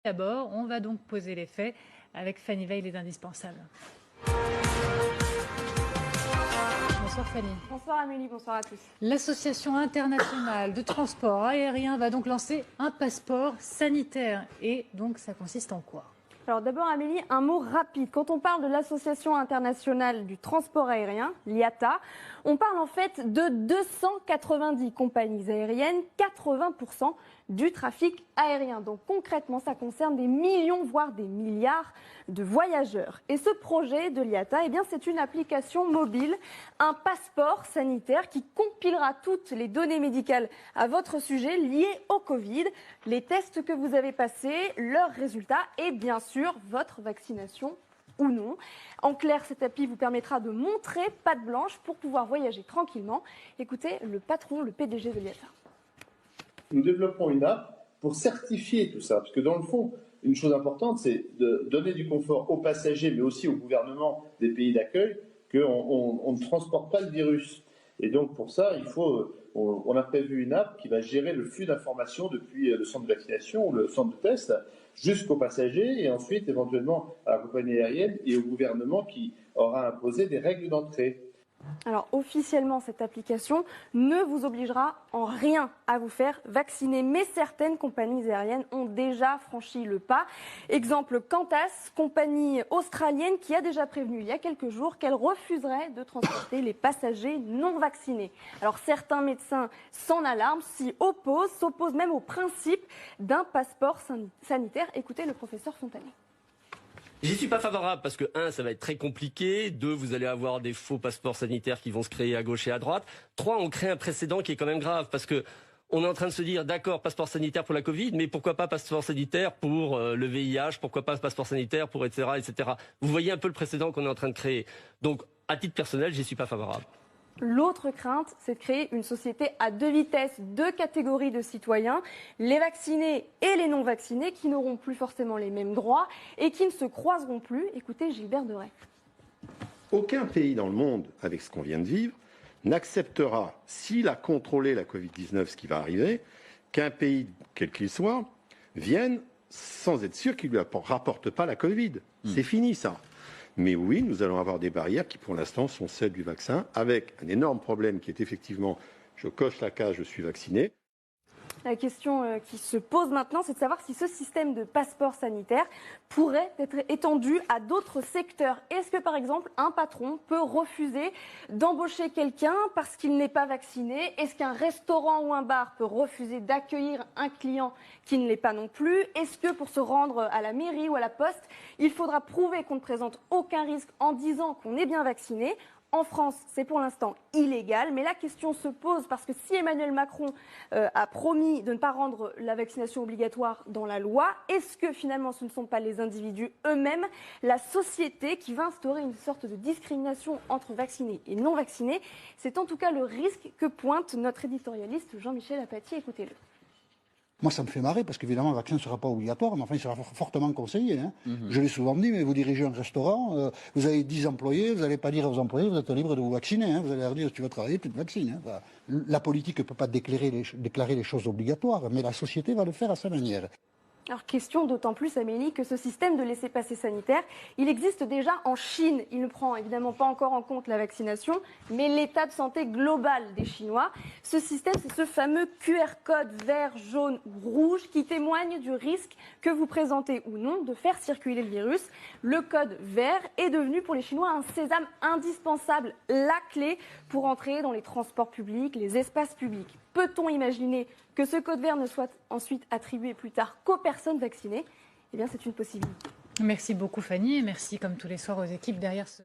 D'abord, on va donc poser les faits avec Fanny Veil, les indispensables. Bonsoir Fanny. Bonsoir Amélie, bonsoir à tous. L'Association internationale de transport aérien va donc lancer un passeport sanitaire. Et donc ça consiste en quoi ? Alors d'abord Amélie, un mot rapide. Quand on parle de l'Association internationale du transport aérien, l'IATA, on parle en fait de 290 compagnies aériennes, 80% du trafic aérien. Donc concrètement, ça concerne des millions, voire des milliards de voyageurs. Et ce projet de l'IATA, eh bien, c'est une application mobile, un passeport sanitaire qui compilera toutes les données médicales à votre sujet liées au Covid, les tests que vous avez passés, leurs résultats et bien sûr votre vaccination ou non. En clair, cette appli vous permettra de montrer patte blanche pour pouvoir voyager tranquillement. Écoutez le patron, le PDG de l'IATA. Nous développons une app pour certifier tout ça, parce que dans le fond, une chose importante, c'est de donner du confort aux passagers, mais aussi au gouvernement des pays d'accueil, qu'on ne transporte pas le virus. Et donc pour ça, on a prévu une app qui va gérer le flux d'informations depuis le centre de vaccination ou le centre de test jusqu'aux passagers et ensuite éventuellement à la compagnie aérienne et au gouvernement qui aura imposé des règles d'entrée. Alors officiellement, cette application ne vous obligera en rien à vous faire vacciner, mais certaines compagnies aériennes ont déjà franchi le pas. Exemple Qantas, compagnie australienne qui a déjà prévenu il y a quelques jours qu'elle refuserait de transporter les passagers non vaccinés. Alors certains médecins s'en alarment, s'opposent même au principe d'un passeport sanitaire. Écoutez le professeur Fontanet. J'y suis pas favorable parce que, 1, ça va être très compliqué. 2, vous allez avoir des faux passeports sanitaires qui vont se créer à gauche et à droite. 3, on crée un précédent qui est quand même grave parce que on est en train de se dire, d'accord, passeport sanitaire pour la Covid, mais pourquoi pas passeport sanitaire pour le VIH, pourquoi pas passeport sanitaire pour etc., etc. Vous voyez un peu le précédent qu'on est en train de créer. Donc, à titre personnel, j'y suis pas favorable. L'autre crainte, c'est de créer une société à deux vitesses, deux catégories de citoyens, les vaccinés et les non vaccinés, qui n'auront plus forcément les mêmes droits et qui ne se croiseront plus. Écoutez Gilbert Deray. Aucun pays dans le monde, avec ce qu'on vient de vivre, n'acceptera, s'il a contrôlé la Covid-19, ce qui va arriver, qu'un pays, quel qu'il soit, vienne sans être sûr qu'il ne lui rapporte pas la Covid. C'est fini ça. Mais oui, nous allons avoir des barrières qui, pour l'instant, sont celles du vaccin, avec un énorme problème qui est effectivement, je coche la case, je suis vacciné. La question qui se pose maintenant, c'est de savoir si ce système de passeport sanitaire pourrait être étendu à d'autres secteurs. Est-ce que, par exemple, un patron peut refuser d'embaucher quelqu'un parce qu'il n'est pas vacciné ? Est-ce qu'un restaurant ou un bar peut refuser d'accueillir un client qui ne l'est pas non plus ? Est-ce que pour se rendre à la mairie ou à la poste, il faudra prouver qu'on ne présente aucun risque en disant qu'on est bien vacciné ? En France, c'est pour l'instant illégal, mais la question se pose parce que si Emmanuel Macron a promis de ne pas rendre la vaccination obligatoire dans la loi, est-ce que finalement ce ne sont pas les individus eux-mêmes, la société qui va instaurer une sorte de discrimination entre vaccinés et non vaccinés ? C'est en tout cas le risque que pointe notre éditorialiste Jean-Michel Apathy. Écoutez-le. Moi, ça me fait marrer parce qu'évidemment, le vaccin ne sera pas obligatoire, mais enfin, il sera fortement conseillé. Je l'ai souvent dit, mais vous dirigez un restaurant, vous avez 10 employés, vous n'allez pas dire aux employés, vous êtes libre de vous vacciner. Vous allez leur dire, si tu veux travailler, tu te vaccines. Voilà. La politique ne peut pas déclarer les choses obligatoires, mais la société va le faire à sa manière. Alors question d'autant plus Amélie que ce système de laissez-passer sanitaire, il existe déjà en Chine. Il ne prend évidemment pas encore en compte la vaccination, mais l'état de santé global des Chinois. Ce système, c'est ce fameux QR code vert, jaune ou rouge qui témoigne du risque que vous présentez ou non de faire circuler le virus. Le code vert est devenu pour les Chinois un sésame indispensable, la clé pour entrer dans les transports publics, les espaces publics. Peut-on imaginer que ce code vert ne soit ensuite attribué plus tard qu'aux personnes vaccinées ? Eh bien, c'est une possibilité. Merci beaucoup Fanny et merci comme tous les soirs aux équipes derrière ce...